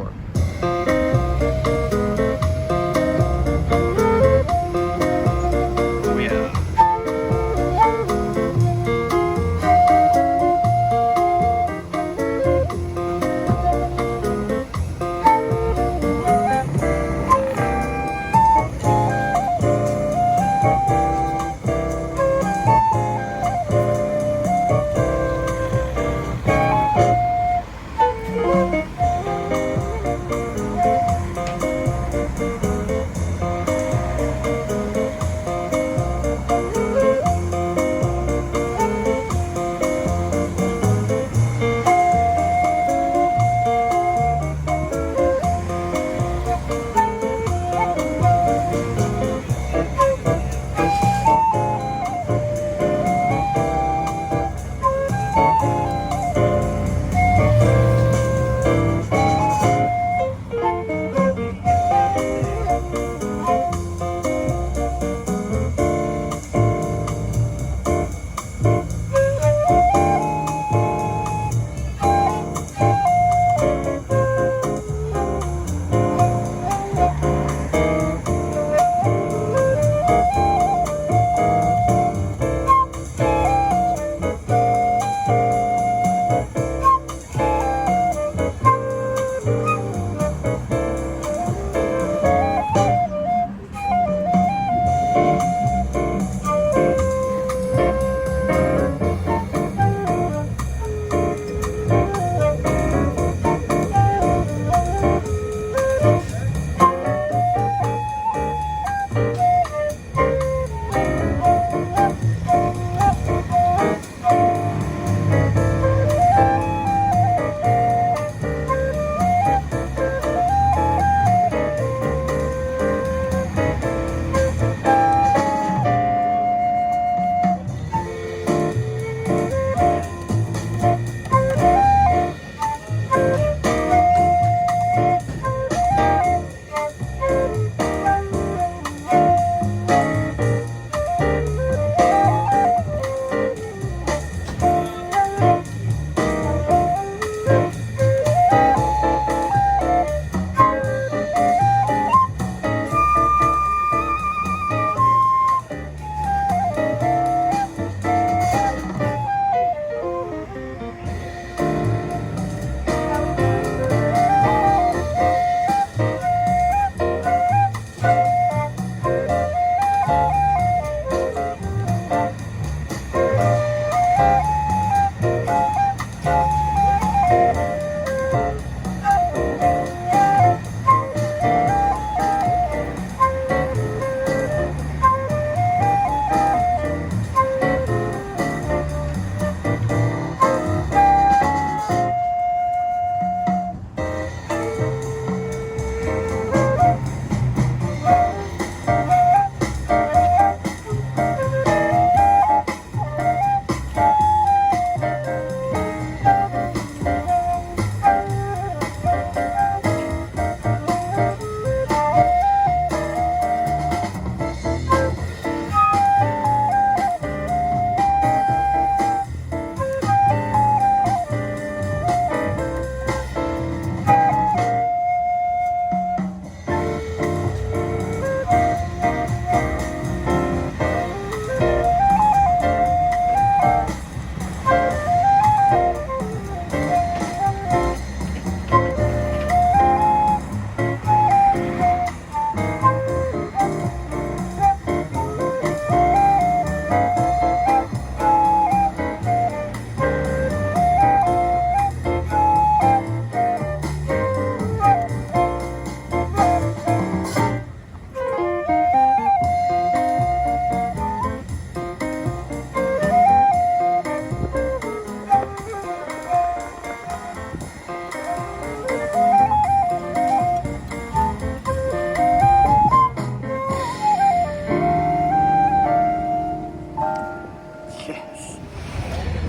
store. Oh yeah.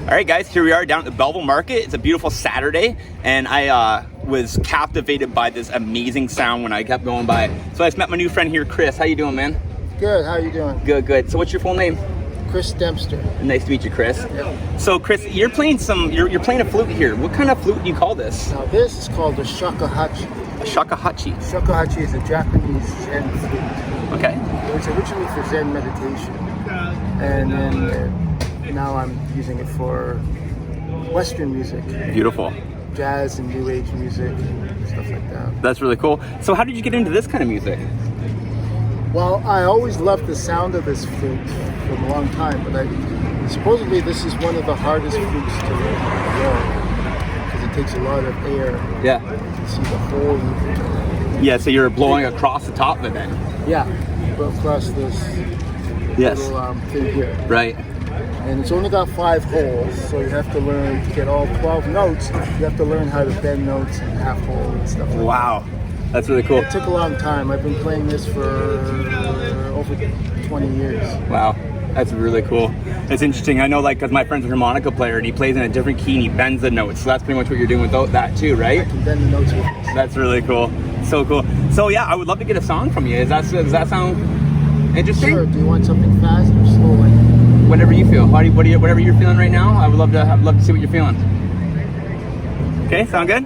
All right, guys, here we are down at the Belleville Market. It's a beautiful Saturday, and I was captivated by this amazing sound when I kept going by. So I just met my new friend here, Chris. How you doing, man? Good. How you doing? Good, good. So what's your full name? Chris Dempster. Nice to meet you, Chris. Yeah. So, Chris, you're playing you're playing a flute here. What kind of flute do you call this? Now this is called a shakuhachi. A shakuhachi. Shakuhachi is a Japanese Zen flute. Okay. It was originally for Zen meditation, and then now I'm using it for Western music. Beautiful. Jazz and New Age music, stuff like that. That's really cool. So how did you get into this kind of music? Well, I always loved the sound of this flute for a long time, but supposedly this is one of the hardest flutes to learn because it takes a lot of air. Yeah. To see the whole. Yeah, so you're blowing across the top of it then? Yeah, across this little thing here. Right. And it's only got 5 holes, so you have to learn to get all 12 notes. You have to learn how to bend notes and half hole and stuff like that. Wow, that's really cool. It took a long time. I've been playing this for over 20 years. Wow, that's really cool. It's interesting. I know, like, because my friend's a harmonica player and he plays in a different key and he bends the notes. So that's pretty much what you're doing with that too, right? I can bend the notes with this. That's really cool. So cool. So yeah, I would love to get a song from you. Does that sound interesting? Sure. Do you want something fast or slow? Whatever you feel. Whatever you're feeling right now, I'd love to see what you're feeling. Okay, sound good?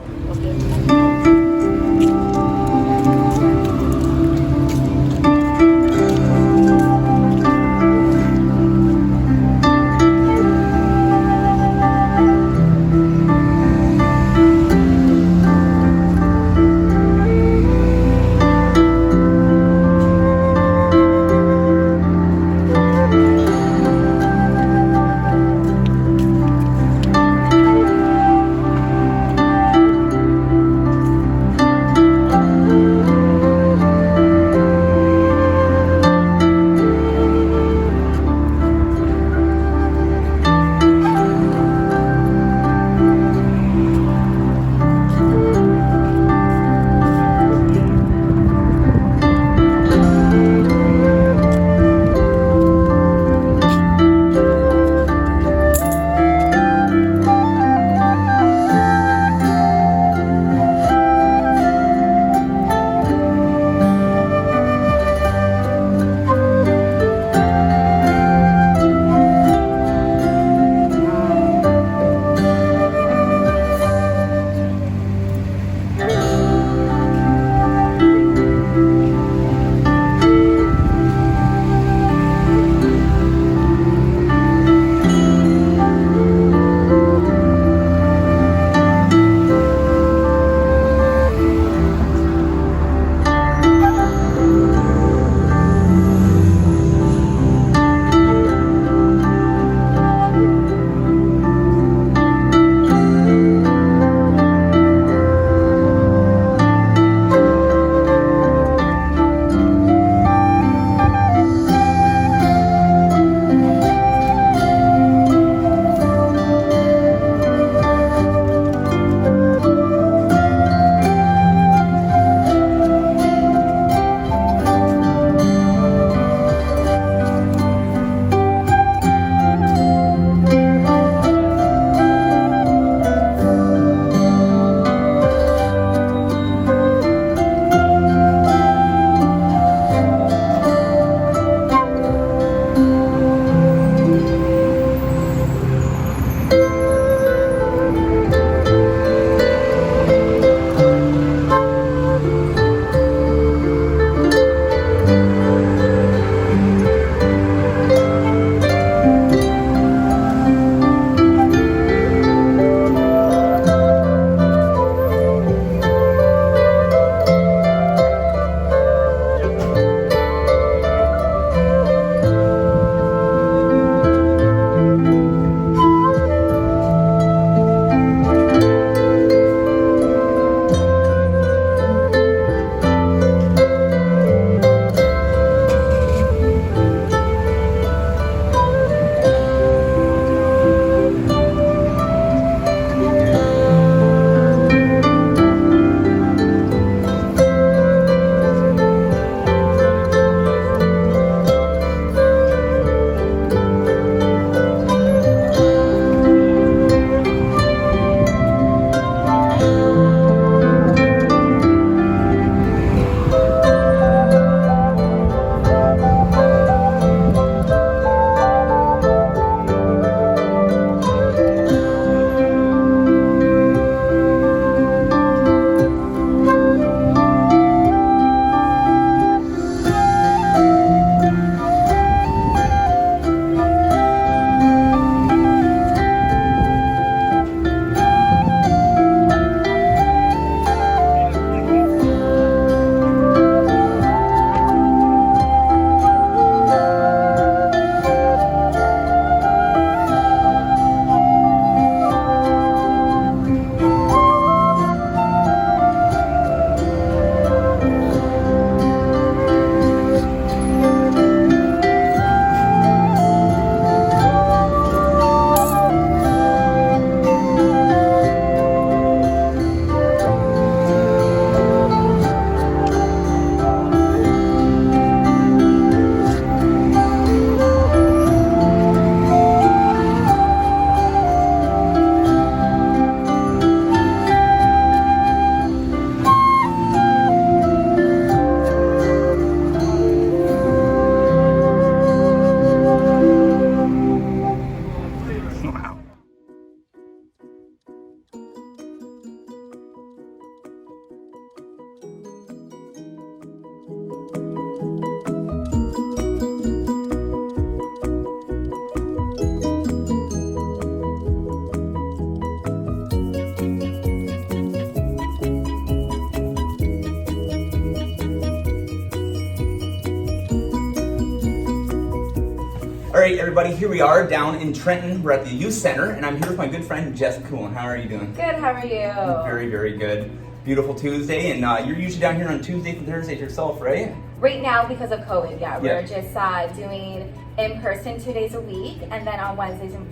All right, everybody, here we are down in Trenton. We're at the youth center, and I'm here with my good friend Jesse Coolen. How are you doing? Good, how are you? Very, very good. Beautiful Tuesday, and you're usually down here on Tuesdays and Thursdays yourself, right? Right now, because of COVID, we're just doing in person 2 days a week, and then on Wednesdays and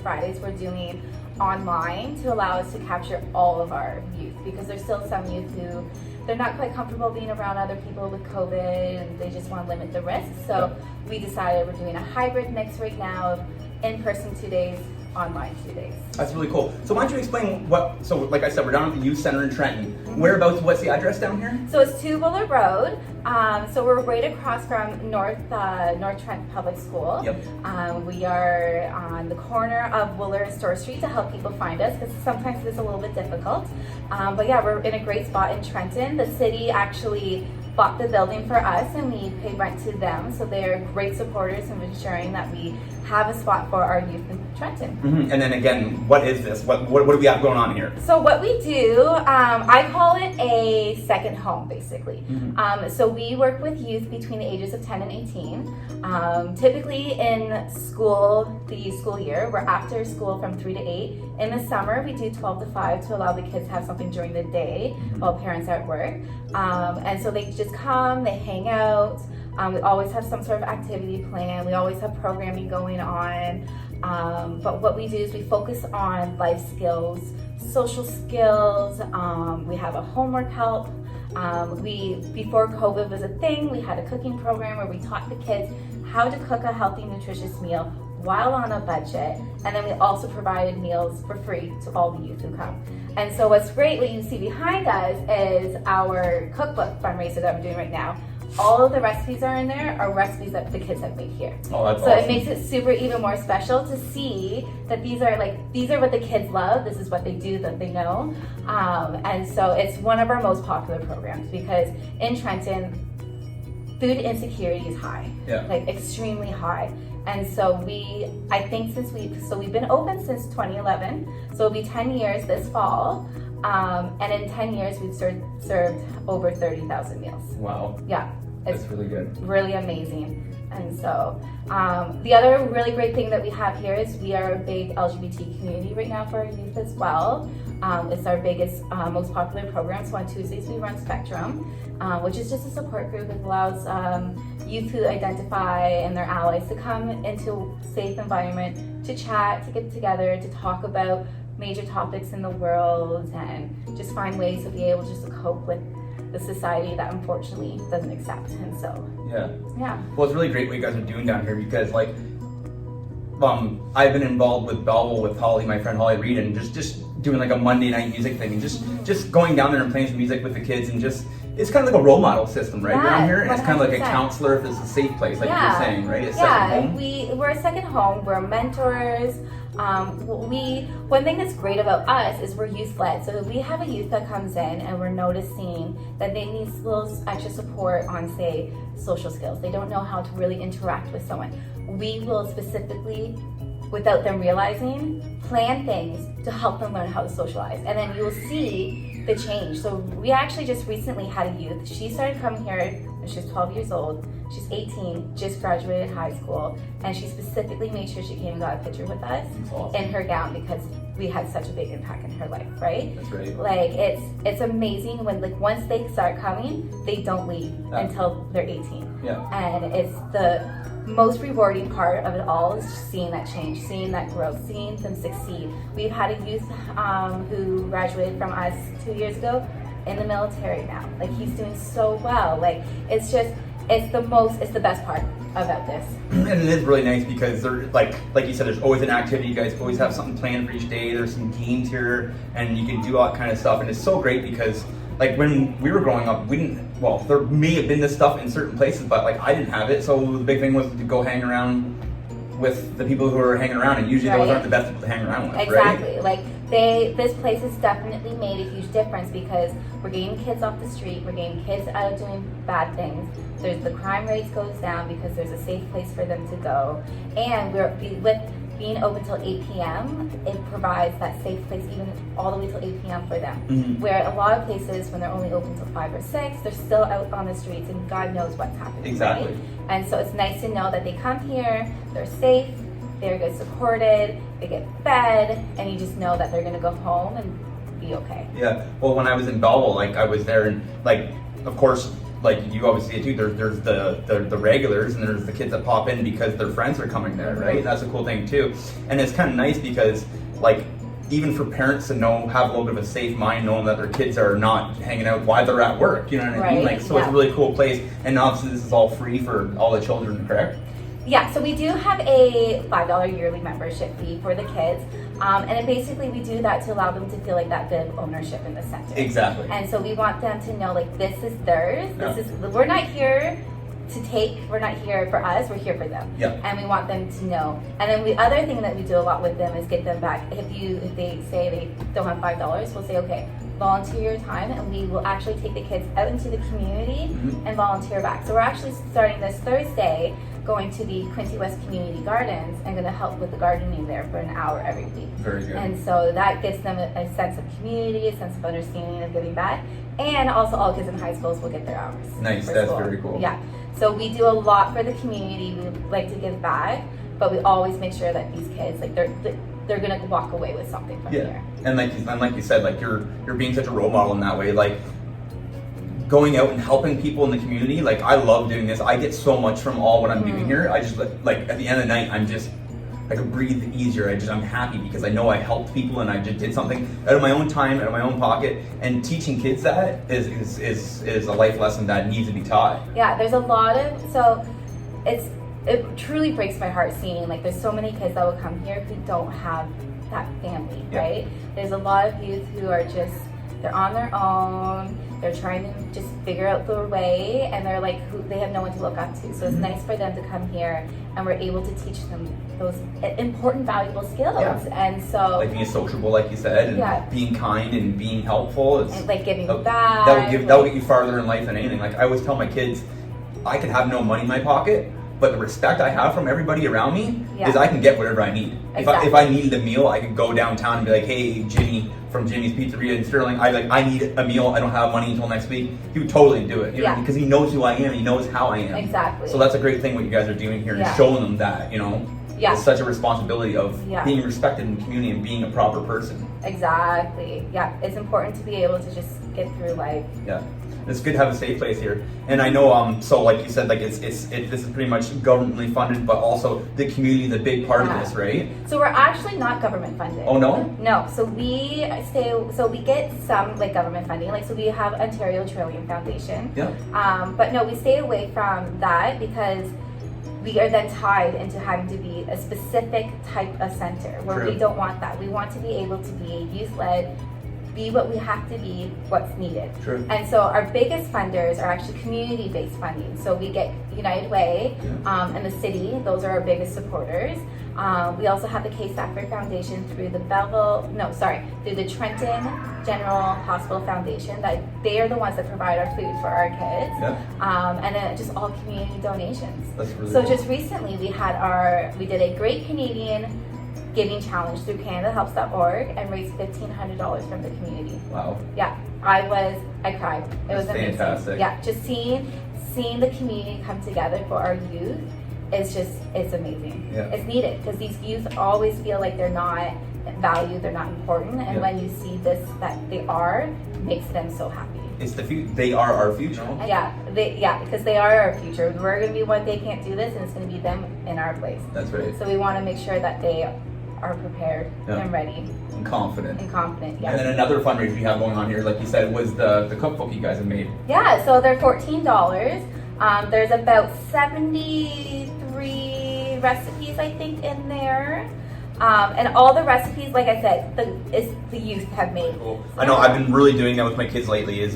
Fridays we're doing online to allow us to capture all of our youth, because there's still some youth who they're not quite comfortable being around other people with COVID, and they just want to limit the risk. So we decided we're doing a hybrid mix right now of in person 2 days, online 2 days. That's really cool. So why don't you explain so like I said, we're down at the youth center in Trenton. Whereabouts, what's the address down here? So it's 2 Buller Road. So we're right across from North Trenton Public School. Yep. We are on the corner of Wooler and Store Street to help people find us, because sometimes it's a little bit difficult. But yeah, we're in a great spot in Trenton. The city actually bought the building for us, and we pay rent to them, so they're great supporters of ensuring that we have a spot for our youth in Trenton. Mm-hmm. And then again, what is this? What do we have going on here? So what we do, I call it a second home, basically. Mm-hmm. So we work with youth between the ages of 10 and 18. Typically in the school year, we're after school from 3 to 8. In the summer, we do 12 to 5 to allow the kids to have something during the day while parents are at work. And so they just come, they hang out. We always have some sort of activity plan. We always have programming going on. But what we do is we focus on life skills, social skills. We have a homework help. Before COVID was a thing, we had a cooking program where we taught the kids how to cook a healthy, nutritious meal while on a budget. And then we also provided meals for free to all the youth who come. And so what's great, what you see behind us is our cookbook fundraiser that we're doing right now. All of the recipes are in there are recipes that the kids have made here. Oh, that's so awesome. It makes it super even more special to see that these are what the kids love. This is what they do that they know. And so it's one of our most popular programs, because in Trenton, food insecurity is high, like extremely high. And so we've been open since 2011. So it'll be 10 years this fall. And in 10 years, we've served over 30,000 meals. Wow. Yeah. That's really good. Really amazing. And so the other really great thing that we have here is we are a big LGBT community right now for our youth as well. It's our biggest, most popular program. So on Tuesdays we run Spectrum, which is just a support group that allows youth who identify and their allies to come into a safe environment to chat, to get together, to talk about major topics in the world, and just find ways to be able just to cope with the society that unfortunately doesn't accept. And so yeah. Well, it's really great what you guys are doing down here, because like I've been involved with Belleville with Holly, my friend Holly Reed, and just doing like a Monday night music thing, and just going down there and playing some music with the kids, and just it's kind of like a role model system, right? Down here, and it's kind of like a counselor if it's a safe place, like you're saying, right? It's second home. We're a second home. We're mentors. One thing that's great about us is we're youth-led. So we have a youth that comes in and we're noticing that they need a little extra support on, say, social skills. They don't know how to really interact with someone. We will specifically, without them realizing, plan things to help them learn how to socialize. And then you'll see the change. So we actually just recently had a youth. She started coming here when she was 12 years old. She's 18, just graduated high school, and she specifically made sure she came and got a picture with us in her gown, because we had such a big impact in her life, right? That's right. Like it's amazing when once they start coming, they don't leave until they're 18. Yeah. And it's the most rewarding part of it all is just seeing that change, seeing that growth, seeing them succeed. We've had a youth who graduated from us 2 years ago in the military now. Like, he's doing so well. Like, it's the best part about this. And it is really nice because there, like you said, there's always an activity. You guys always have something planned for each day. There's some games here, and you can do all that kind of stuff. And it's so great because, like, when we were growing up, there may have been this stuff in certain places, but like I didn't have it. So the big thing was to go hang around with the people who are hanging around, and usually those aren't the best people to hang around with. Exactly. Right? Like this place has definitely made a huge difference because we're getting kids off the street, we're getting kids out of doing bad things. The crime rates goes down because there's a safe place for them to go, and with being open till 8 p.m., it provides that safe place even all the way till 8 p.m. for them. Where a lot of places, when they're only open till 5 or 6, they're still out on the streets and God knows what's happening. Exactly. Right? And so it's nice to know that they come here, they're safe, they're get supported, they get fed, and you just know that they're gonna go home and be okay. Yeah. Well, when I was in Belleville, like I was there, and like, of course, like you obviously see it too. There's the regulars, and there's the kids that pop in because their friends are coming there, right? That's a cool thing too. And it's kind of nice because, like, even for parents to have a little bit of a safe mind, knowing that their kids are not hanging out while they're at work. You know what I mean? Like, so it's a really cool place. And obviously, this is all free for all the children, correct? Yeah, so we do have a $5 yearly membership fee for the kids, and it basically we do that to allow them to feel like that bit of ownership in the center. Exactly. And so we want them to know, like, this is theirs. We're not here to take. We're not here for us. We're here for them. Yeah. And we want them to know. And then the other thing that we do a lot with them is get them back. If they say they don't have $5, we'll say, okay, volunteer your time, and we will actually take the kids out into the community and volunteer back. So we're actually starting this Thursday, going to the Quinte West Community Gardens and going to help with the gardening there for an hour every week. Very good. And so that gives them a sense of community, a sense of understanding of giving back, and also all kids in high schools will get their hours. Nice, that's very cool. Yeah. So we do a lot for the community. We like to give back, but we always make sure that these kids, like, they're gonna walk away with something from here. And like you said, like you're being such a role model in that way. Like, going out and helping people in the community, like, I love doing this. I get so much from all what I'm doing here. I just, like, at the end of the night, I can breathe easier. I'm happy because I know I helped people and I just did something out of my own time, out of my own pocket. And teaching kids that is a life lesson that needs to be taught. Yeah, there's a lot of, so it truly breaks my heart seeing, like, there's so many kids that will come here who don't have that family, right? There's a lot of youth who are just, they're on their own, they're trying to just figure out their way, and they're like, they have no one to look up to. So it's nice for them to come here, and we're able to teach them those important, valuable skills. And so, like being sociable, like you said, and being kind and being helpful, and like giving back. That will get you farther in life than anything. Like, I always tell my kids, I can have no money in my pocket, but the respect I have from everybody around me is I can get whatever I need. Exactly. If I needed a meal, I could go downtown and be like, hey, Jimmy from Jimmy's Pizzeria in Sterling, I need a meal. I don't have money until next week. He would totally do it, you know, because he knows who I am. He knows how I am. Exactly. So that's a great thing what you guys are doing here, and showing them that, you know. Yeah. It's such a responsibility of being respected in the community and being a proper person. Exactly. Yeah. It's important to be able to just get through life. Yeah. It's good to have a safe place here. And I know, so like you said, like this is pretty much governmentally funded, but also the community is a big part of this, right? So we're actually not government funded. Oh, no? No. So we get some, like, government funding. Like, so we have Ontario Trillium Foundation. Yeah. But no, we stay away from that because we are then tied into having to be a specific type of center where we don't want that. We want to be able to be youth-led, be what we have to be, what's needed. True. And so our biggest funders are actually community-based funding. So we get United Way and the city; those are our biggest supporters. We also have the Kay Sackler Foundation through the through the Trenton General Hospital Foundation. That they are the ones that provide our food for our kids. Yeah. And then just all community donations. That's really so cool. Just recently we did a Great Canadian Giving Challenge through CanadaHelps.org and raised $1,500 from the community. Wow. Yeah, I cried. It was amazing. Fantastic. Yeah, just seeing the community come together for our youth it's amazing. Yeah. It's needed because these youth always feel like they're not valued, they're not important, and when you see this that they are, makes them so happy. It's the future. They are our future. Because they are our future. We're going to be what they can't do this, and it's going to be them in our place. That's right. So we want to make sure that they are prepared and ready. And confident. Yeah. And then another fundraiser you have going on here, like you said, was the cookbook you guys have made. Yeah, so they're $14. There's about 73 recipes, I think, in there. And all the recipes, like I said, the youth have made. Cool. I know I've been really doing that with my kids lately is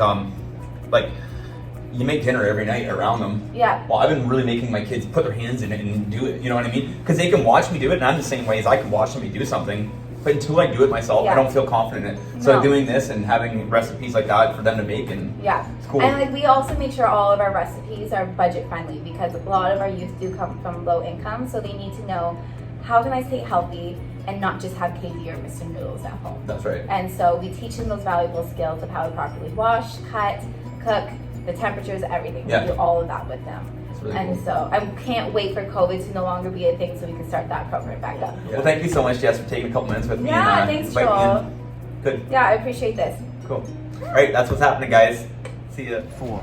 like, you make dinner every night around them. Yeah. Well, I've been really making my kids put their hands in it and do it. You know what I mean? Because they can watch me do it, and I'm the same way as I can watch somebody do something. But until I do it myself, I don't feel confident in it. So doing this and having recipes like that for them to make, and it's cool. And like we also make sure all of our recipes are budget friendly because a lot of our youth do come from low income, so they need to know how can I stay healthy and not just have KD or Mr. Noodles at home? That's right. And so we teach them those valuable skills of how to properly wash, cut, cook, the temperatures, everything. Yeah. We do all of that with them. Really and cool. so I can't wait for COVID to no longer be a thing so we can start that program back up. Yeah. Well, thank you so much, Jess, for taking a couple minutes with me. Yeah, And, thanks, inviting me Joel. in. Good. Yeah, I appreciate this. Cool. All right, that's what's happening, guys. See ya. 4.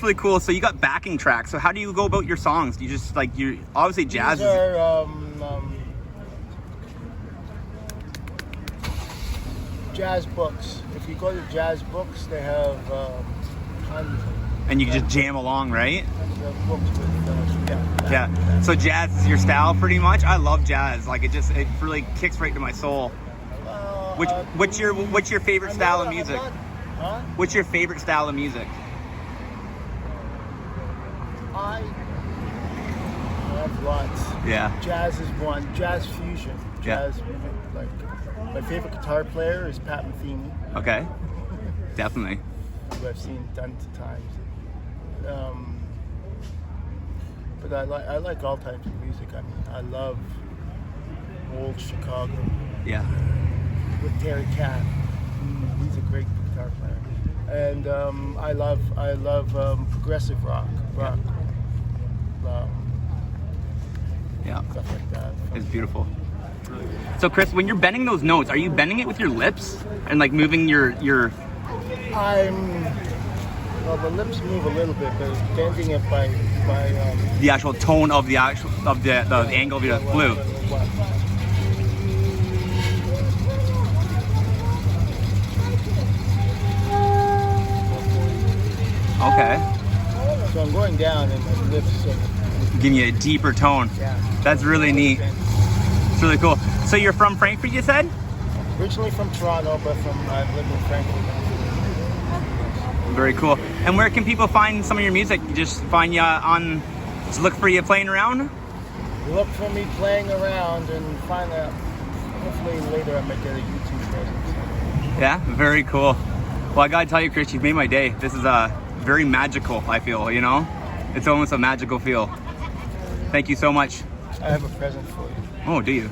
really cool. So you got backing tracks. So how do you go about your songs? Do you just like you obviously jazz? These are jazz books. If you go to jazz books, they have tons of And you can just jam along, right? books with Yeah. So jazz is your style, pretty much. I love jazz. Like it really kicks right to my soul. What's your favorite style of music? What's your favorite style of music? I have lots. Yeah. Jazz is one. Jazz fusion. Jazz music. Like my favorite guitar player is Pat Metheny, Okay. Definitely. who I've seen tons of times. But I like all types of music. I mean, I love old Chicago Yeah. with Terry Kath. He's a great guitar player. And I love progressive rock. Yeah. Stuff like that. It's beautiful. So Chris, when you're bending those notes, are you bending it with your lips and like moving your? Well, the lips move a little bit, but bending it by The actual tone of the angle of your flute. Okay. So I'm going down and my lips are Giving you a deeper tone. That's really neat. It's really cool. So you're from Frankfurt, you said? Originally from Toronto, but I've lived in Frankfurt. Very cool. And where can people find some of your music? Just find you just look for you playing around? Look for me playing around and find out. Hopefully later I might get a YouTube presence. Yeah, very cool. Well, I gotta tell you, Chris, you've made my day. This is very magical, I feel, you know? It's almost a magical feel. Thank you so much. I have a present for you. Oh, do you?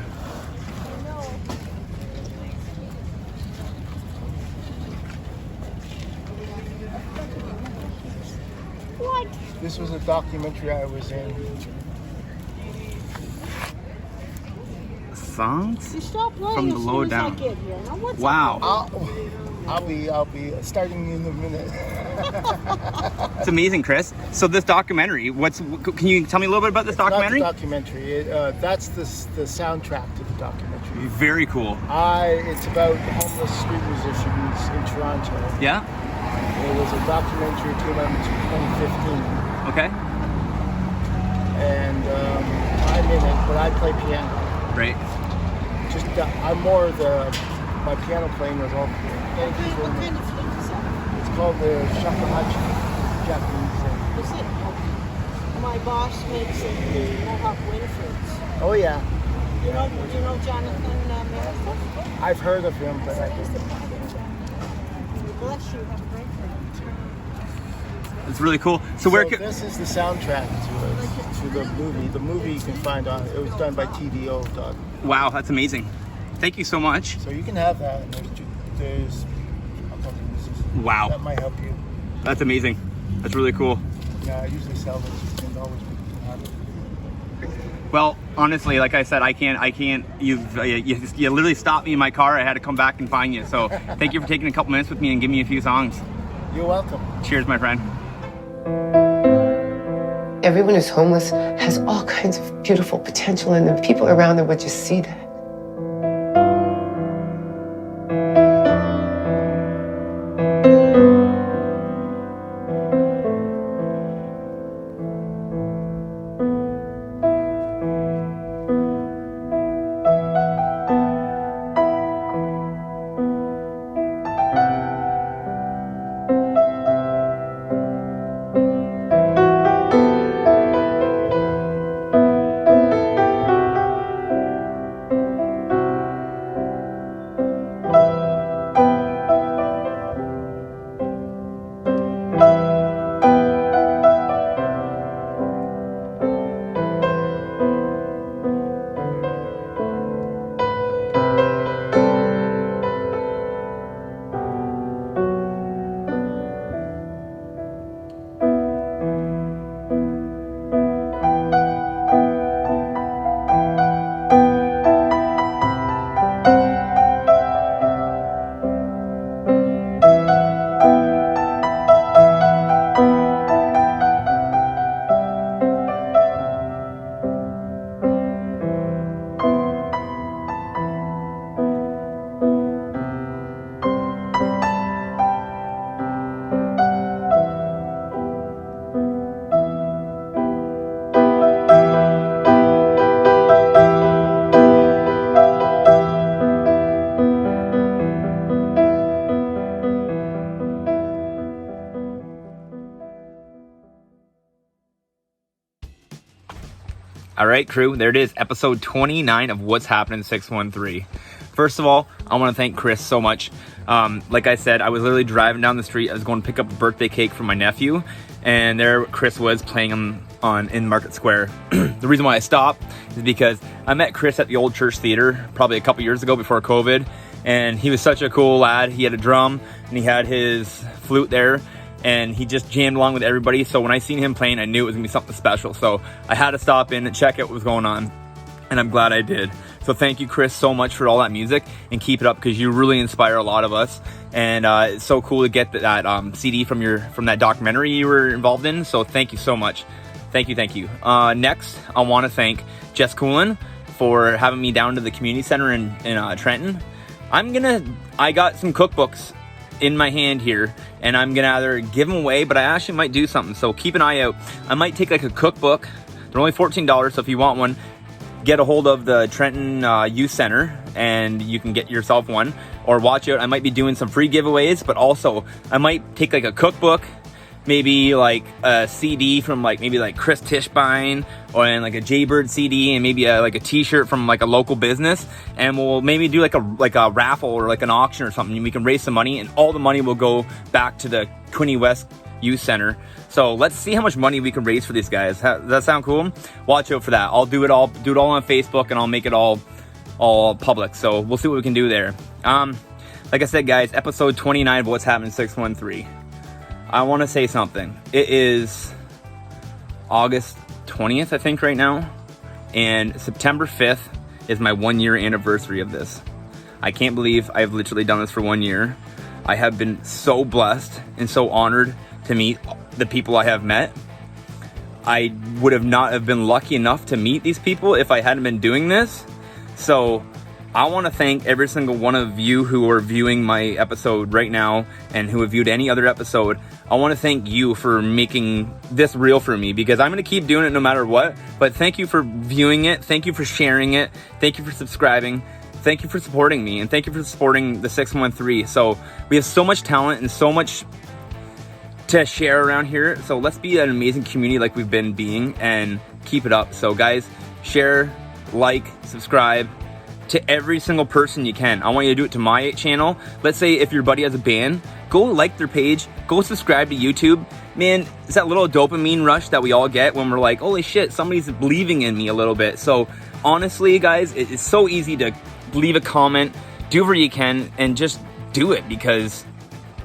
What? This was a documentary I was in. Songs? You stop playing From the as low soon as down. I get here. Now what's Wow. I'll be starting in a minute. It's amazing, Chris. So this documentary, can you tell me a little bit about this documentary? Not the documentary. That's the soundtrack to the documentary. Very cool. It's about homeless street musicians in Toronto. Yeah? It was a documentary that came out in 2015. Okay. And I'm in it, but I play piano. Great. I'm more my piano playing is all. What kind of flute is that? It's called the shakuhachi, Japanese thing. Is it? My boss makes it the Mohawk wind flutes. Oh yeah, Do you know Jonathan Marathon? I've heard of him, but I just. Bless you. It's really cool. So This is the soundtrack to the movie. The movie you can find on. It was done by TVO. Wow, that's amazing. Thank you so much. So you can have that. And there's Wow. that might help you. That's amazing. That's really cool. Yeah, I usually sell them for $10. But you can have it. Well, honestly, like I said, I can't. You literally stopped me in my car. I had to come back and find you. So thank you for taking a couple minutes with me and giving me a few songs. You're welcome. Cheers, my friend. Everyone who's homeless has all kinds of beautiful potential, and the people around them would just see that. All right, crew, there it is, episode 29 of What's Happening 613. First of all, I want to thank Chris so much. Like I said, I was literally driving down the street. I was going to pick up a birthday cake for my nephew, and there Chris was playing in Market Square. The reason why I stopped is because I met Chris at the old church theater probably a couple years ago before COVID, and he was such a cool lad. He had a drum, and he had his flute there, and he just jammed along with everybody. So when I seen him playing, I knew it was gonna be something special. So I had to stop in and check out what was going on, and I'm glad I did. So thank you, Chris, so much for all that music, and keep it up because you really inspire a lot of us. And it's so cool to get that CD from that documentary you were involved in. So thank you so much. Thank you. Next, I want to thank Jesse Coolen for having me down to the community center in Trenton. I got some cookbooks in my hand here, and I'm gonna either give them away, but I actually might do something, so keep an eye out. I might take like a cookbook. They're only $14, so if you want one, get a hold of the Trenton Youth Center and you can get yourself one, or watch out. I might be doing some free giveaways, but also I might take like a cookbook, maybe like a CD from maybe Chris Tischbein, or like a Jaybird CD, and maybe like a t-shirt from like a local business, and we'll maybe do like a raffle or like an auction or something, and we can raise some money, and all the money will go back to the Quinte West Youth Center. So let's see how much money we can raise for these guys. Does that sound cool? Watch out for that. I'll do it all on Facebook, and I'll make it all public. So we'll see what we can do there. Like I said, guys, episode 29 of What's Happening 613. I want to say something. It is August 20th, I think, right now, and September 5th is my 1-year anniversary of this. I can't believe I've literally done this for 1 year. I have been so blessed and so honored to meet the people I have met. I would have not have been lucky enough to meet these people if I hadn't been doing this. So I want to thank every single one of you who are viewing my episode right now and who have viewed any other episode. I want to thank you for making this real for me, because I'm going to keep doing it no matter what. But thank you for viewing it. Thank you for sharing it. Thank you for subscribing. Thank you for supporting me, and thank you for supporting the 613. So we have so much talent and so much to share around here. So let's be an amazing community like we've been being, and keep it up. So guys, share, like, subscribe to every single person you can. I want you to do it to my channel. Let's say if your buddy has a band, go like their page, go subscribe to YouTube. Man, it's that little dopamine rush that we all get when we're like, holy shit, somebody's believing in me a little bit. So honestly, guys, it's so easy to leave a comment, do whatever you can, and just do it, because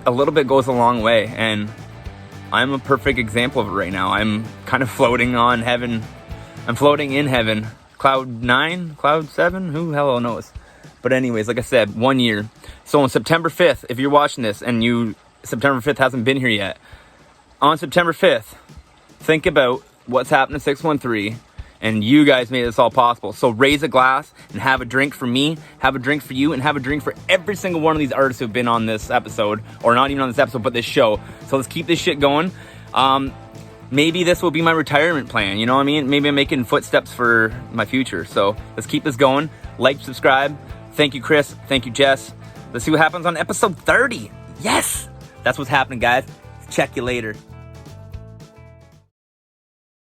a little bit goes a long way. And I'm a perfect example of it right now. I'm kind of floating on heaven. I'm floating in heaven. Cloud 9, Cloud 7, who the hell knows? But anyways, like I said, 1 year. So on September 5th, if you're watching this and September 5th hasn't been here yet, on September 5th, think about what's happened to 613, and you guys made this all possible. So raise a glass and have a drink for me, have a drink for you, and have a drink for every single one of these artists who've been on this episode, or not even on this episode, but this show. So let's keep this shit going. Maybe this will be my retirement plan, you know what I mean? Maybe I'm making footsteps for my future. So let's keep this going. Like, subscribe. Thank you, Chris. Thank you, Jess. Let's see what happens on episode 30. Yes! That's what's happening, guys. Check you later.